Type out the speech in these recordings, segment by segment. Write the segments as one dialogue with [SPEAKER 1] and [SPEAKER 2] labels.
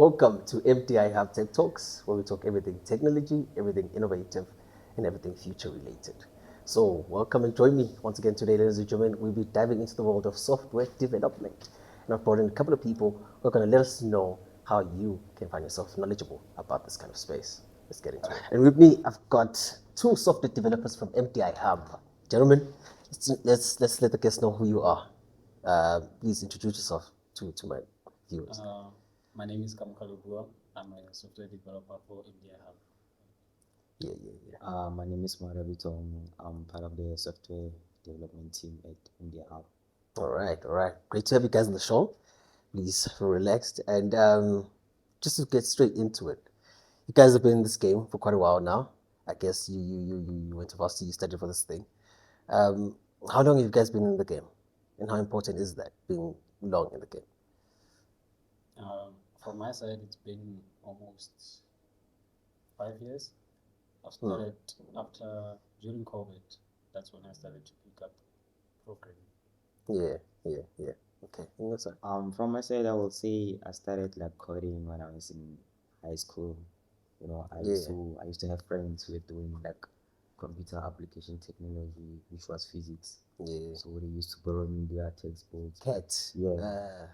[SPEAKER 1] Welcome to MDIHUB Tech Talks, where we talk everything technology, everything innovative, and everything future related. So, welcome and join me once again today, ladies and gentlemen. We'll be diving into the world of software development. And I've brought in a couple of people who are going to let us know how you can find yourself knowledgeable about this kind of space. Let's get into it. And with me, I've got two software developers from MDIHUB. Gentlemen, let's let the guests know who you are. Please introduce yourself to my viewers.
[SPEAKER 2] My name is Kamkalubua. I'm a software developer for MDIHUB.
[SPEAKER 3] My name is Marabito. I'm part of the software development team at MDIHUB.
[SPEAKER 1] All right. Great to have you guys on the show. Please feel relaxed. And just to get straight into it, you guys have been in this game for quite a while now. I guess you went to varsity, you studied for this thing. How long have you guys been in the game? And how important is that, being long in the game?
[SPEAKER 2] From my side, it's been almost 5 years. I started during COVID. That's when I started to pick up programming.
[SPEAKER 1] Yeah. Okay. And what's that?
[SPEAKER 3] From my side, I will say I started like coding when I was in high school. I used to have friends who were doing like computer application technology, which was physics.
[SPEAKER 1] Yeah.
[SPEAKER 3] So they used to borrow me their textbooks.
[SPEAKER 1] Cats.
[SPEAKER 3] Yeah.
[SPEAKER 1] I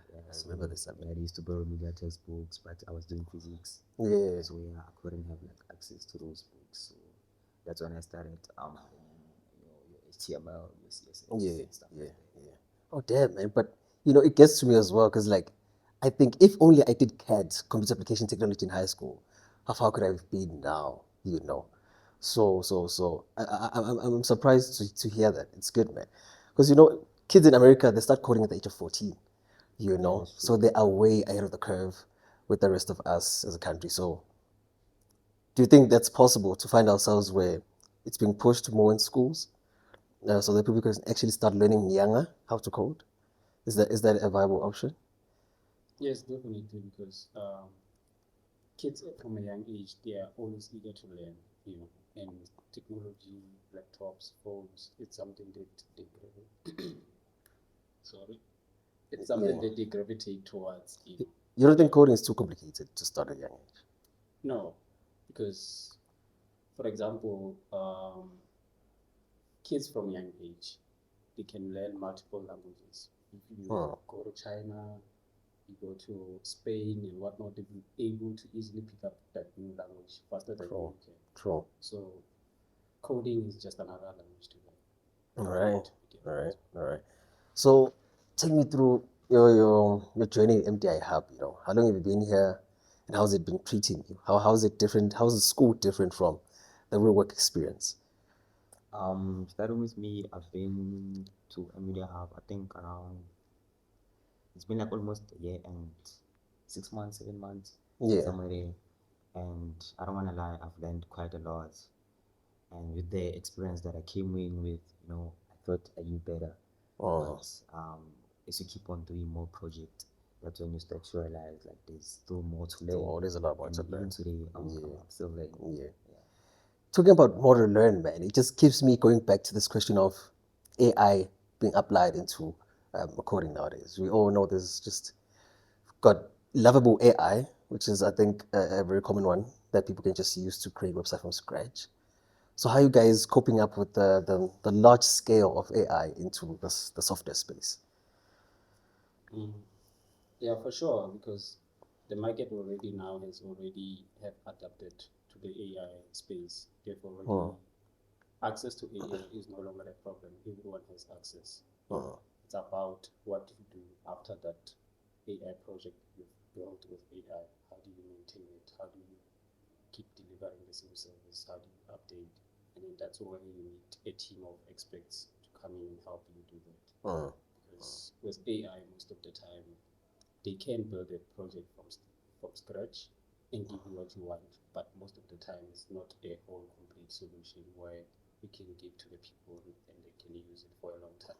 [SPEAKER 1] remember this.
[SPEAKER 3] Yeah, they used to borrow me their textbooks, but I was doing physics.
[SPEAKER 1] Yeah.
[SPEAKER 3] So yeah, I couldn't have like access to those books. So that's when I started your HTML, your CSS, and stuff like that.
[SPEAKER 1] Yeah. Oh damn, man! But it gets to me as well because, like, I think if only I did CAD, computer application technology, in high school, how far could I have been now? So I'm surprised to hear that. It's good, man, because kids in America, they start coding at the age of 14. So they are way ahead of the curve with the rest of us as a country. So do you think that's possible to find ourselves where it's being pushed more in schools, so that people can actually start learning younger how to code? Is that a viable option?
[SPEAKER 2] Yes, definitely, because kids from a young age, they are always eager to learn, and technology, laptops, phones, it's something that it's something that they gravitate towards.
[SPEAKER 1] You don't think coding is too complicated to start at a young age?
[SPEAKER 2] No, because, for example, kids from young age, they can learn multiple languages. If you go to China, you go to Spain and whatnot, they'll be able to easily pick up that new language faster than you can.
[SPEAKER 1] True.
[SPEAKER 2] So coding is just another language to learn.
[SPEAKER 1] All right. So take me through your journey at MDIHUB. How long have you been here, and how's it been treating you? How's it different? How's the school different from the real work experience?
[SPEAKER 3] Starting with me, I've been to MDIHUB, I think around, it's been like almost a year and 6 months, 7 months, somewhere there. And I don't want to lie, I've learned quite a lot. And with the experience that I came in with, I thought I knew better. But as you keep on doing more projects, that's when you start to realize like there's still more to learn.
[SPEAKER 1] There's a lot more to
[SPEAKER 3] And
[SPEAKER 1] learn.
[SPEAKER 3] even today, I'm still learning.
[SPEAKER 1] Talking about more to learn, man, it just keeps me going back to this question of AI being applied into coding nowadays. We all know there's just got lovable AI, which is, I think, a very common one that people can just use to create websites from scratch. So how are you guys coping up with the large scale of AI into the software space?
[SPEAKER 2] Yeah, for sure, because the market already now has already have adapted to the AI space. Therefore, already access to AI is no longer a problem. Everyone has access. It's about what you do after that AI project you've built with AI. How do you maintain it? How do you keep delivering the same service? How do you update? And then that's where you need a team of experts to come in and help you do that. Because with AI, most of the time, they can build a project from scratch and give you what you want, but most of the time it's not a whole complete solution where you can give to the people and they can use it for a long time.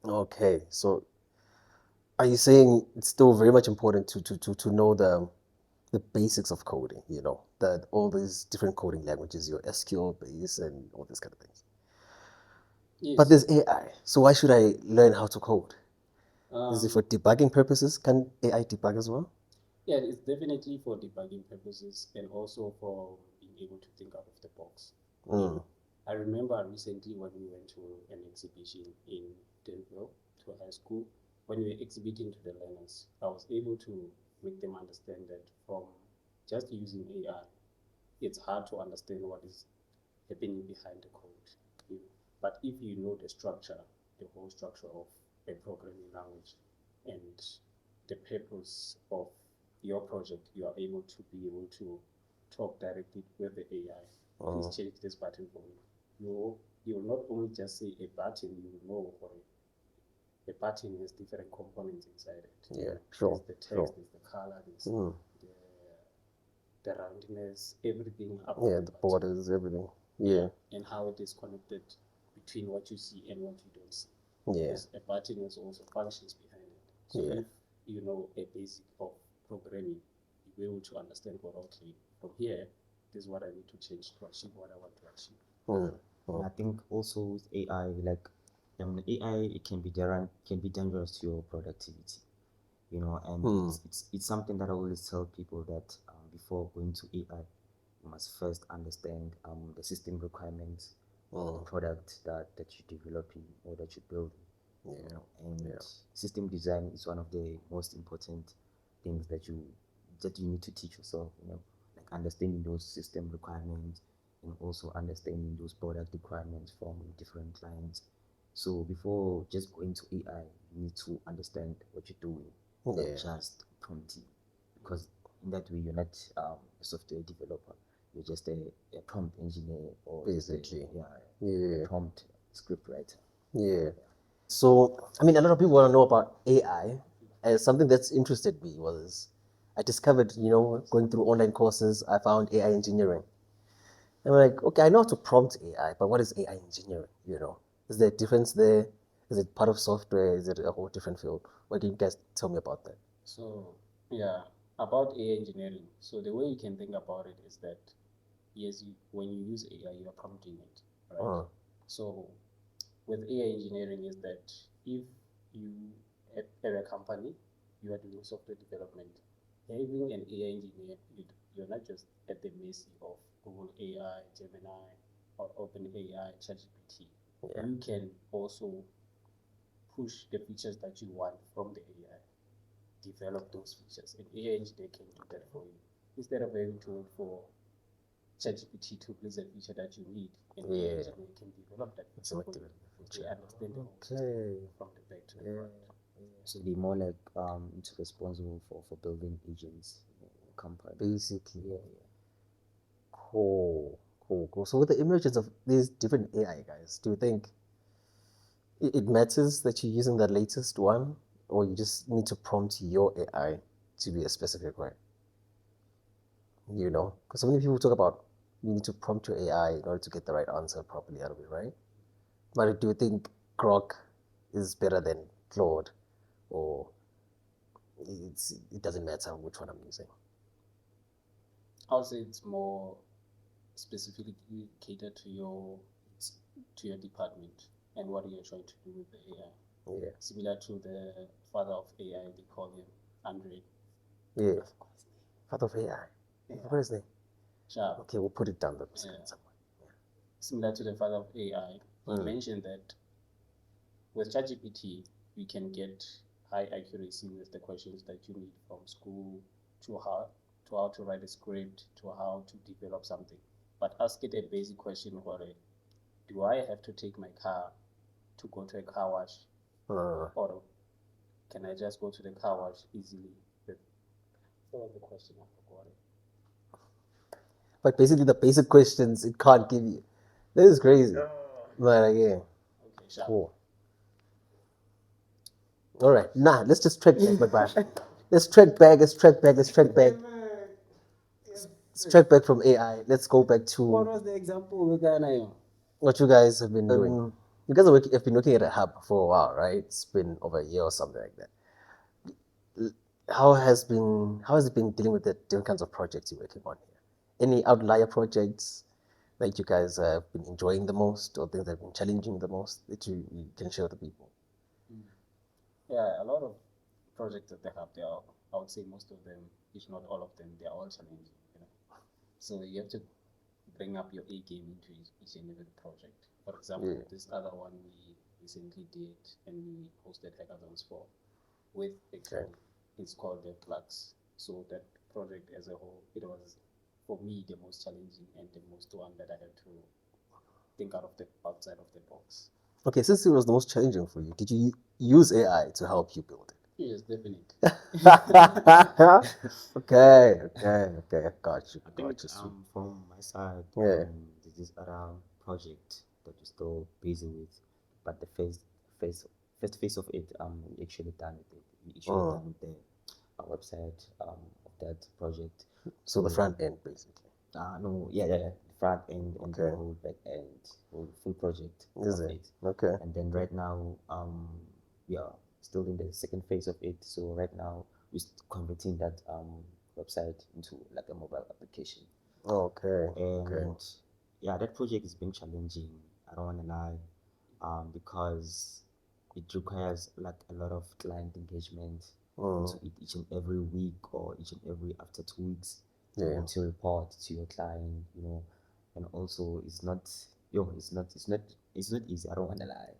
[SPEAKER 1] Okay, so are you saying it's still very much important to know the basics of coding, that all these different coding languages, your SQL base and all these kind of things?
[SPEAKER 2] Yes.
[SPEAKER 1] But there's AI, so why should I learn how to code? Is it for debugging purposes? Can AI debug as well?
[SPEAKER 2] Yeah, it's definitely for debugging purposes and also for being able to think out of the box. I remember recently when we went to an exhibition in Denver to a high school, when we were exhibiting to the learners, I was able to make them understand that from just using AI, it's hard to understand what is happening behind the code. But if you know the structure, the whole structure of a programming language and the purpose of your project, you are able to talk directly with the AI. Please change this button for me. You will not only just say a button, you will know for it. A button has different components inside it.
[SPEAKER 1] Yeah, sure.
[SPEAKER 2] There's the text, there's the color, there's the roundness, everything about
[SPEAKER 1] the borders, everything. Yeah.
[SPEAKER 2] And how it is connected between what you see and what you don't see.
[SPEAKER 1] Yeah.
[SPEAKER 2] Because a button has also functions behind it. So if you know a basic of programming, you'll be able to understand, well, okay, from here, this is what I need to change to achieve what I want to achieve.
[SPEAKER 3] And I think also with AI, like AI, it can be dangerous to your productivity, you know, and it's something that I always tell people that before going to AI, you must first understand the system requirements of the product that you're developing or that you're building. You know, and system design is one of the most important things that you need to teach yourself, you know, like understanding those system requirements and also understanding those product requirements from different clients. So before just going to AI, you need to understand what you're doing, not just prompting, because in that way you're not a software developer. You're just a prompt engineer or
[SPEAKER 1] basically
[SPEAKER 3] a prompt script writer.
[SPEAKER 1] Yeah. So, I mean, a lot of people want to know about AI. And something that's interested me was I discovered, going through online courses, I found AI engineering. And I'm like, okay, I know how to prompt AI, but what is AI engineering? Is there a difference there? Is it part of software? Is it a whole different field? What do you guys tell me about that?
[SPEAKER 2] So, yeah, about AI engineering. So the way you can think about it is that, yes, when you use AI, you are prompting it, right? So with AI engineering is that if you at a company, you are doing software development, having an AI engineer, you're not just at the mercy of Google AI, Gemini, or OpenAI, ChatGPT. You can also push the features that you want from the AI, develop those features, and AI engineer can do that for you. Instead of having to wait for ChatGPT to build a feature that you need, and AI engineer can develop that feature for you. They understand the whole system from the back to the front.
[SPEAKER 3] So they're more like it's responsible for building agents in the company.
[SPEAKER 1] Basically. Cool. So with the emergence of these different AI guys, do you think it matters that you're using the latest one, or you just need to prompt your AI to be a specific way? Because so many people talk about you need to prompt your AI in order to get the right answer properly out of it, right? But do you think Grok is better than Claude, or it doesn't matter which one I'm using?
[SPEAKER 2] I would say it's more specifically catered to your department and what you're trying to do with the AI.
[SPEAKER 1] Yeah.
[SPEAKER 2] Similar to the father of AI, they call him Andre.
[SPEAKER 1] Yeah. Father of AI. What is his name?
[SPEAKER 2] Sharp.
[SPEAKER 1] Okay, we'll put it down the screen somewhere.
[SPEAKER 2] Similar to the father of AI, he mentioned that with ChatGPT, you can get high accuracy with the questions that you need from school to how to write a script to how to develop something. But ask it a basic question for it. Do I have to take my car to go to a car wash? Or can I just go to the car wash easily? What was the question? I forgot it.
[SPEAKER 1] But basically, the basic questions it can't give you. That is crazy. But yeah.
[SPEAKER 2] Okay, sure.
[SPEAKER 1] Cool. All right. Let's just track back. Let's track back. Let's track back from AI. Let's go back to
[SPEAKER 2] What was the example we're gonna?
[SPEAKER 1] what you guys have been doing. You guys have been looking at a hub for a while, right? It's been over a year or something like that. How has it been dealing with the different kinds of projects you're working on here? Any outlier projects that you guys have been enjoying the most, or things that have been challenging the most that you can share with the people?
[SPEAKER 2] Yeah, a lot of projects at the hub, they are I would say most of them, if not all of them, they are all challenging. So you have to bring up your A game into each and every project. For example, this other one we recently did and we hosted hackathons for with actually it's called the Flux. So that project as a whole, it was for me the most challenging and the most one that I had to think outside of the box.
[SPEAKER 1] Okay, since it was the most challenging for you, did you use AI to help you build it?
[SPEAKER 2] Yes, definitely.
[SPEAKER 1] Okay, got you.
[SPEAKER 3] I think
[SPEAKER 1] Sweet.
[SPEAKER 3] from my side,
[SPEAKER 1] Yeah.
[SPEAKER 3] there's this other project that we're still busy with, but the first phase of it, we actually done with it. We actually done with the website of that project.
[SPEAKER 1] So the front end, basically.
[SPEAKER 3] No, yeah, the front end and the
[SPEAKER 1] Okay.
[SPEAKER 3] whole back end, whole full project
[SPEAKER 1] Is
[SPEAKER 3] of
[SPEAKER 1] it? Okay.
[SPEAKER 3] And then right now, we are still in the second phase of it. So right now, we're converting that website into like a mobile application.
[SPEAKER 1] Okay.
[SPEAKER 3] And yeah, that project has been challenging. I don't want to lie, because it requires like a lot of client engagement into it each and every week or each and every after 2 weeks. You want to report to your client, and also it's not easy. I don't want to lie.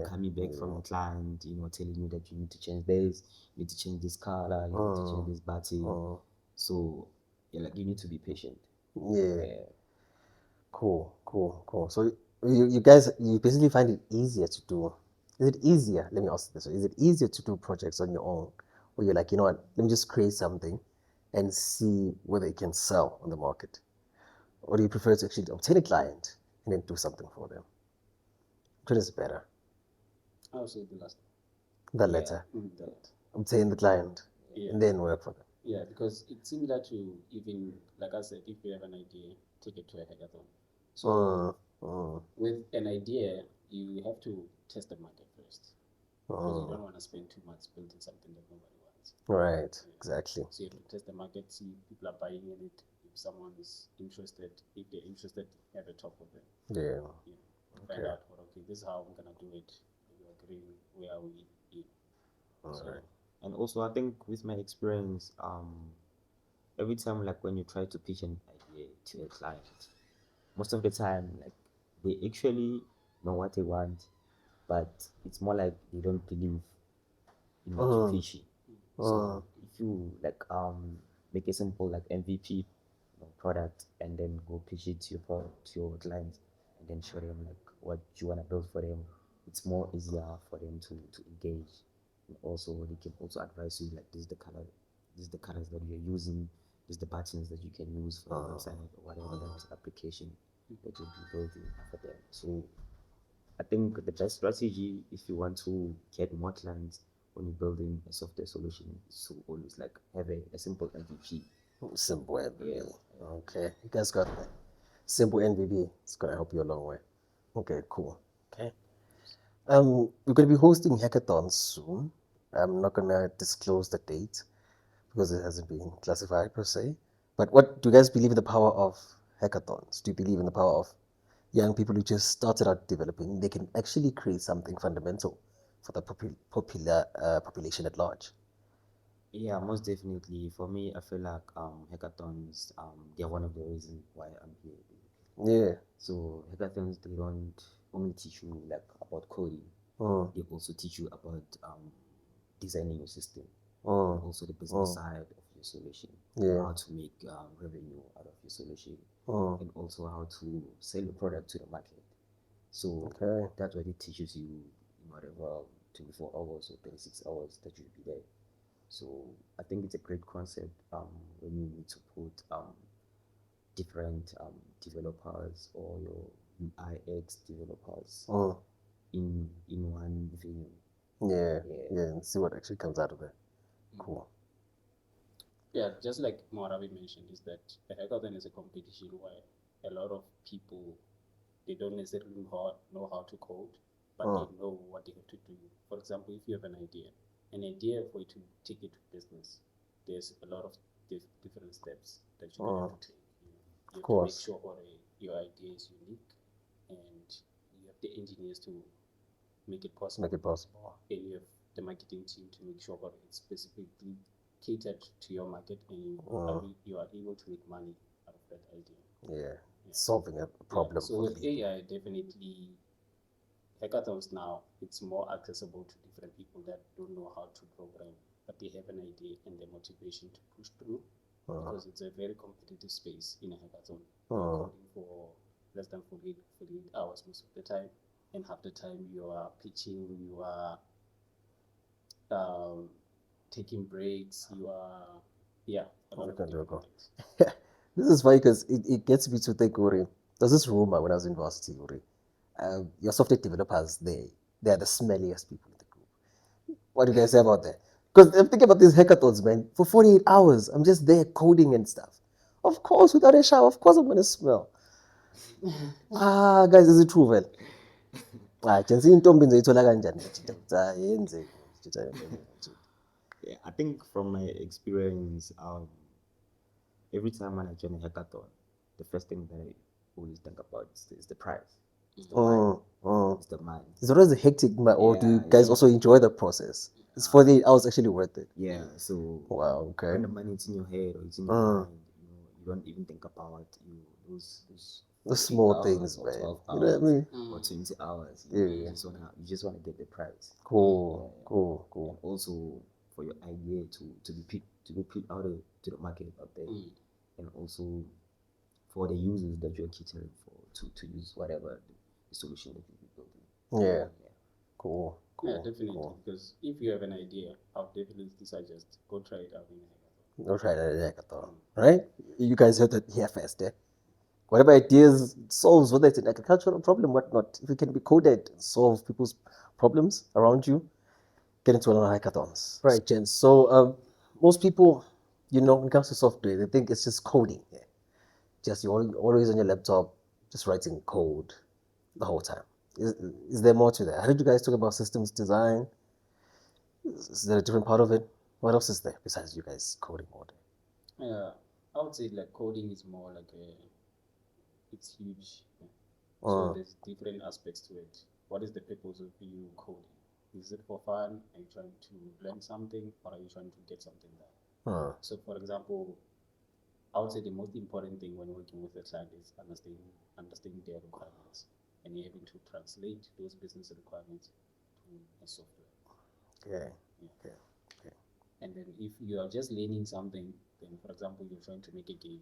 [SPEAKER 3] Coming back from a client, telling you that you need to change this, you need to change this color, you need to change this button. So yeah, like you need to be patient.
[SPEAKER 1] Yeah. Cool. So you guys, you basically find it easier to do. Is it easier? Let me ask this way. Is it easier to do projects on your own? Or you're like, you know what, let me just create something and see whether it can sell on the market? Or do you prefer to actually obtain a client and then do something for them? Which is better?
[SPEAKER 2] I would say the last.
[SPEAKER 1] The latter.
[SPEAKER 2] That.
[SPEAKER 1] Obtain the client and then work for them.
[SPEAKER 2] Yeah, because it's similar to even, like I said, if you have an idea, take it to a hackathon. So with an idea, you have to test the market first. Because you don't want to spend too much building something that nobody wants.
[SPEAKER 1] Right, exactly.
[SPEAKER 2] So you have to test the market, see if people are buying in it, if someone is interested, if they're interested, have a talk with them.
[SPEAKER 1] Yeah.
[SPEAKER 2] Find out, okay, this is how I'm gonna do it. You agree? Where are we?
[SPEAKER 3] And also, I think with my experience, every time like when you try to pitch an idea to a client, most of the time like they actually know what they want, but it's more like they don't believe in what you're pitching. So if you like make a simple like MVP product and then go pitch it to your client and then show them like what you want to build for them, it's more easier for them to engage. And also they can also advise you like this is the colors that you're using, this is the buttons that you can use for the website or whatever that application that you'll be building for them. So I think the best strategy if you want to get more clients when you're building a software solution is to always like have a simple MVP.
[SPEAKER 1] Simple MVP. Okay, you guys got that. Simple MVP. It's gonna help you a long way. Okay, cool. Okay. We're gonna be hosting hackathons soon. I'm not gonna disclose the date because it hasn't been classified per se. But what do you guys believe in the power of hackathons? Do you believe in the power of young people who just started out developing? They can actually create something fundamental for the population at large.
[SPEAKER 3] Yeah, most definitely. For me, I feel like hackathons they're one of the reasons why I'm here.
[SPEAKER 1] Yeah.
[SPEAKER 3] So hackathons they don't only teach you like about coding. They also teach you about designing your system and also the business side of your solution. How to make revenue out of your solution and also how to sell your product to the market. So that's what it teaches you in whatever 24 hours or 36 hours that you'll be there. So I think it's a great concept when you need to put different developers or your UIX developers in one venue.
[SPEAKER 1] Yeah, and see what actually comes out of it. Cool.
[SPEAKER 2] Yeah, just like Moravi mentioned, is that a hackathon is a competition where a lot of people they don't necessarily know how to code, but they know what they have to do. For example, if you have an idea for you to take it to business, there's a lot of different steps that you have to take. You have to make sure your idea is unique, and you have the engineers to make it possible.
[SPEAKER 1] Make it possible.
[SPEAKER 2] And you have the marketing team to make sure that it's specifically catered to your market, and you are able to make money out of that idea.
[SPEAKER 1] Yeah, solving a problem
[SPEAKER 2] So
[SPEAKER 1] for
[SPEAKER 2] with
[SPEAKER 1] people.
[SPEAKER 2] AI, definitely hackathons now, it's more accessible to different people that don't know how to program, but they have an idea and the motivation to push through, because it's a very competitive space in a hackathon. You're coding for less than 48 hours most of the time, and half the time you are pitching, you are um, taking breaks, you are, a lot of different things.
[SPEAKER 1] This is funny because it gets me to think, Uri. There's this rumor when I was in university, Uri. Your software developers, they are the smelliest people in the group. What do you guys say about that? Because I'm thinking about these hackathons, man. For 48 hours, I'm just there coding and stuff. Of course, without a shower, of course I'm gonna smell. Guys, is it true, man? Jensi intombi ngizoyithola kanjani? Yenze.
[SPEAKER 3] Yeah, I think from my experience, every time when I join a hackathon, the first thing that I always think about is the prize. It's the money. It's the money.
[SPEAKER 1] It's always a hectic, or do you guys also enjoy the process? It's 48 hours actually worth it.
[SPEAKER 3] Yeah, so
[SPEAKER 1] Wow, okay.
[SPEAKER 3] when the money is in your head or it's in your mind, you don't even think about those
[SPEAKER 1] The small
[SPEAKER 3] 8
[SPEAKER 1] things,
[SPEAKER 3] hours or
[SPEAKER 1] man.
[SPEAKER 3] 12
[SPEAKER 1] You know what I
[SPEAKER 3] hours
[SPEAKER 1] mean?
[SPEAKER 3] or 20 hours.
[SPEAKER 1] Yeah.
[SPEAKER 3] You just wanna get the prize.
[SPEAKER 1] Cool.
[SPEAKER 3] And also for your idea to be put out to the market out there, and also for the users that you're catering for to use whatever the solution that you're building.
[SPEAKER 1] Yeah. Cool.
[SPEAKER 2] Yeah, definitely. Because if you have an idea, I'll definitely suggest go try it out in a hackathon.
[SPEAKER 1] Go try that in a hackathon, right? You guys heard that here first, eh? Whatever ideas it solves, whether it's an agricultural problem, whatnot, if it can be coded and solve people's problems around you, get into another hackathons. Right, Jen. So most people, when it comes to software, they think it's just coding. Yeah? Just you're always on your laptop, just writing code the whole time. Is there more to that? I heard you guys talk about systems design. Is there a different part of it? What else is there besides you guys coding all day?
[SPEAKER 2] Yeah, I would say like coding is more like it's huge. Yeah. So there's different aspects to it. What is the purpose of you coding? Is it for fun? Are you trying to learn something, or are you trying to get something done? So, for example, I would say the most important thing when working with a client is understanding their requirements and having to translate those business requirements to a software.
[SPEAKER 1] Okay.
[SPEAKER 2] And then if you are just learning something, then for example, you're trying to make a game,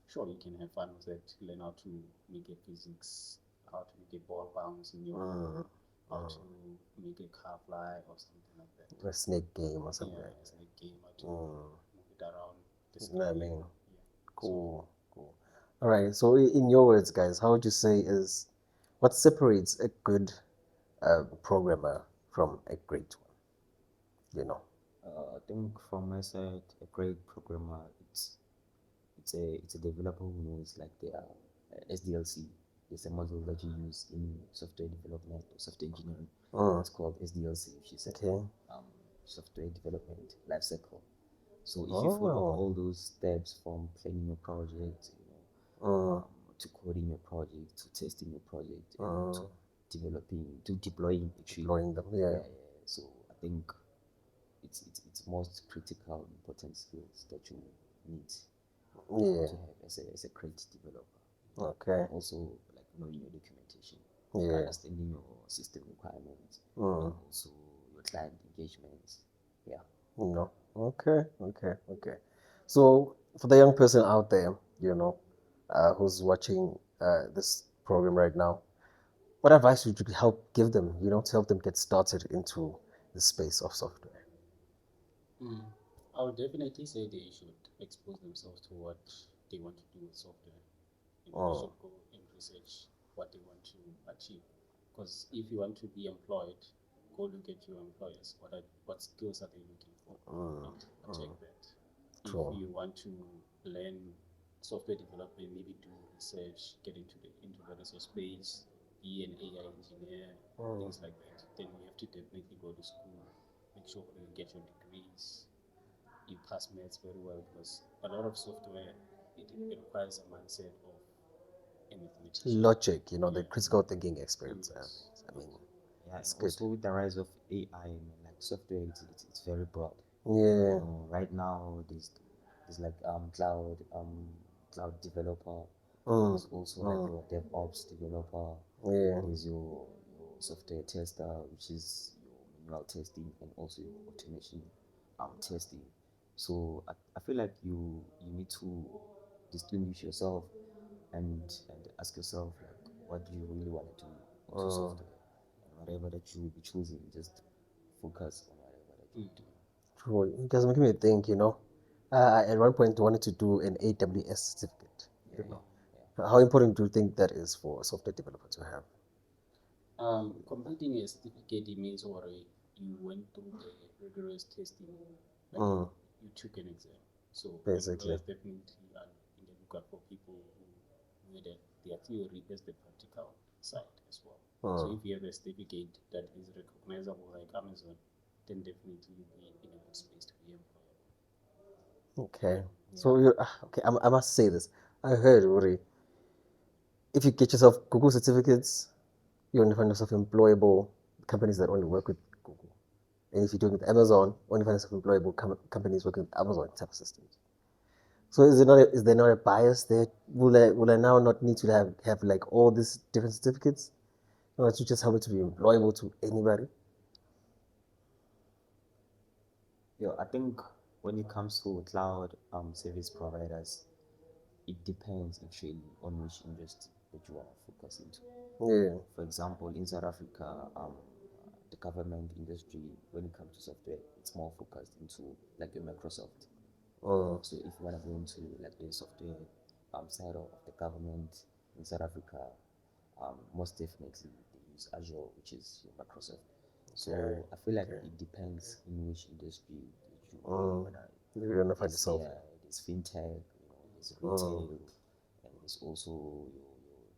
[SPEAKER 2] sure, you can have fun with it, learn how to make a physics, how to make a ball bounce in your room, how to make a car fly or something like that.
[SPEAKER 1] A snake game or something.
[SPEAKER 2] Yeah, a snake game, how to move it around the
[SPEAKER 1] You know what I
[SPEAKER 2] screen.
[SPEAKER 1] mean? Cool. All right. So in your words, guys, how would you say is what separates a good programmer from a great one?
[SPEAKER 3] I think from my side, a great programmer, it's a developer who knows like the SDLC. It's a module that you use in software development or software engineering. It's called SDLC, she said.
[SPEAKER 1] Okay.
[SPEAKER 3] Software development lifecycle. So if you follow all those steps from planning your project, to coding your project, to testing your project, to deploying
[SPEAKER 1] them, yeah.
[SPEAKER 3] So I think it's most critical, important skills that you need to have as a great developer.
[SPEAKER 1] Okay.
[SPEAKER 3] Also, like knowing your documentation, understanding your system requirements, and also your client engagements. Yeah.
[SPEAKER 1] Okay. So for the young person out there, who's watching this program right now, what advice would you give them, to help them get started into the space of software?
[SPEAKER 2] I would definitely say they should expose themselves to what they want to do with software. They should go and research what they want to achieve. Because if you want to be employed, go look at your employers. What skills are they looking for? And check that. If you want to learn software development, maybe do research, get into the research space, be an AI engineer, things like that. Then you have to definitely go to school. Make sure you get your degrees. You pass maths very well, because a lot of software it requires a mindset of a mathematician.
[SPEAKER 1] Logic, the critical thinking experience. I mean,
[SPEAKER 3] Yeah,
[SPEAKER 1] it's
[SPEAKER 3] also
[SPEAKER 1] good.
[SPEAKER 3] with the rise of AI, like software, it's very broad.
[SPEAKER 1] Yeah.
[SPEAKER 3] Right now there's like cloud developer. There's also like your DevOps developer.
[SPEAKER 1] Yeah.
[SPEAKER 3] There's your software tester, which is your manual testing, and also your automation testing. So I feel like you need to distinguish yourself and ask yourself like what do you really want to do into software, and whatever that you will be choosing, just focus on whatever that you do.
[SPEAKER 1] True. It does make me think, I at one point wanted to do an AWS certificate. How important do you think that is for a software developer to have?
[SPEAKER 2] Completing a certificate means already you went through the rigorous testing, like you took an exam. So
[SPEAKER 1] Basically.
[SPEAKER 2] there's definitely in the lookout for people who made their theory as the practical side as well. So if you have a certificate that is recognizable like Amazon, then definitely you'll be in a good space to be employed.
[SPEAKER 1] Okay. So okay, I must say this. I heard, Uri, if you get yourself Google certificates, you only find yourself employable companies that only work with Google. And if you're doing it with Amazon, only find yourself employable companies working with Amazon type of systems. So is there not a bias there? Will I now not need to have like all these different certificates in order to just help it to be employable to anybody?
[SPEAKER 3] Yeah, I think when it comes to cloud service providers, it depends actually on which industry that you want to focus into.
[SPEAKER 1] Yeah.
[SPEAKER 3] For example, in South Africa, the government industry, when it comes to software, it's more focused into like your Microsoft. So if you want to go into like the software side of the government in South Africa, most definitely they use Azure, which is your Microsoft. So I feel like it depends in which industry that you wanna.
[SPEAKER 1] You're gonna find yourself.
[SPEAKER 3] Yeah, there's fintech, there's retail, and there's also your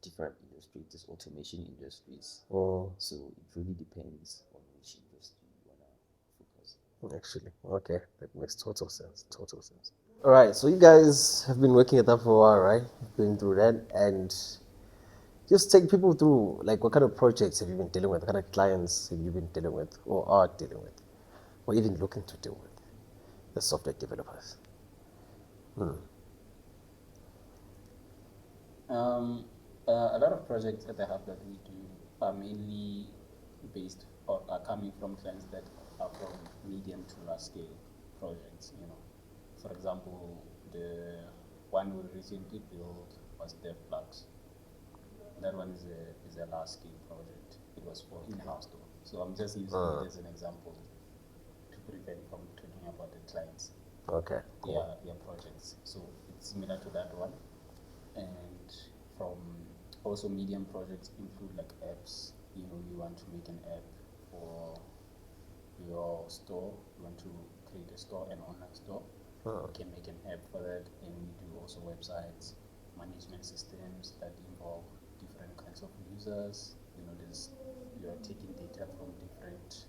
[SPEAKER 3] different industries, there's automation industries. So it really depends on which industry you wanna focus.
[SPEAKER 1] Actually, okay, that makes total sense. Total sense. All right, so you guys have been working at that for a while, right? Been through that, and just take people through like what kind of projects have you been dealing with? What kind of clients have you been dealing with, or are dealing with, or even looking to deal with? The software developers.
[SPEAKER 2] A lot of projects at the hub that we do are mainly based or are coming from clients that are from medium to large scale projects. For example, the one we recently built was DevBlocks. That one is a large scale project. It was for in-house though. So I'm just using it as an example to prevent from talking about the clients.
[SPEAKER 1] Okay. Cool.
[SPEAKER 2] Their projects. So it's similar to that one. And from also medium projects include like apps. You want to make an app for your store. You want to create a store, an online store. You can make an app for that, and we do also websites, management systems that involve different kinds of users. You are taking data from different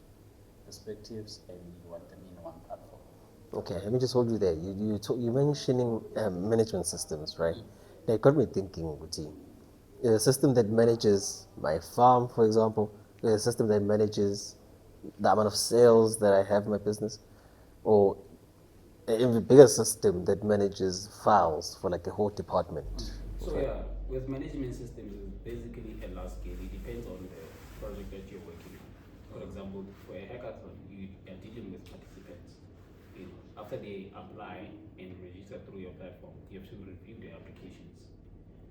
[SPEAKER 2] perspectives, and you want them in one platform.
[SPEAKER 1] Okay, let me just hold you there. You mentioning management systems, right? That got me thinking, Uti. A system that manages my farm, for example, a system that manages the amount of sales that I have in my business, or an even bigger system that manages files for like a whole department.
[SPEAKER 2] So yeah, with management systems, it's basically a large scale. It depends on the project that you're working on. For example, for a hackathon, you are dealing with participants. After they apply and register through your platform, you have to review their applications.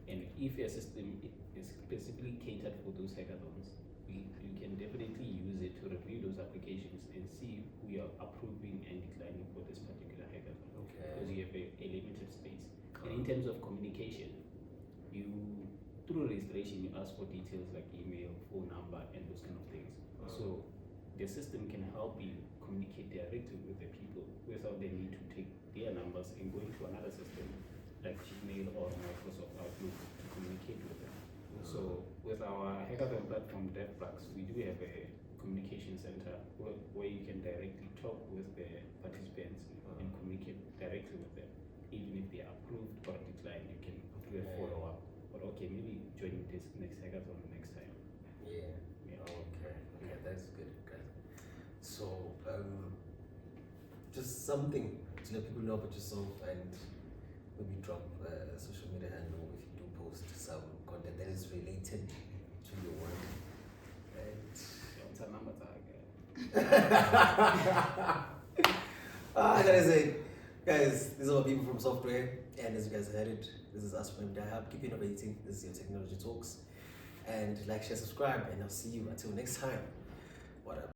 [SPEAKER 2] And if your system is specifically catered for those hackathons, you can definitely use it to review those applications and see who you're approving and declining for this particular hackathon. Because you have a limited space. And in terms of communication, you through registration you ask for details like email, phone number, and those kind of things. So the system can help you communicate directly with the people without the need to take their numbers and go into another system like Gmail or Microsoft Outlook to communicate with them. So with our hackathon platform DevBlocks, we do have a communication center where you can directly talk with the participants and communicate directly with them. Even if they are approved or declined, you can do a follow up. But okay, maybe join this next hackathon next time.
[SPEAKER 1] Yeah. Okay. Okay, that's good. So, just something to let people know about yourself, and maybe drop a social media handle if you do post some content that is related to your work. That is it. Guys, these are people from software, and as you guys heard it, this is us from MDIHUB. Keep innovating. This is your technology talks. And like, share, subscribe, and I'll see you until next time. What up?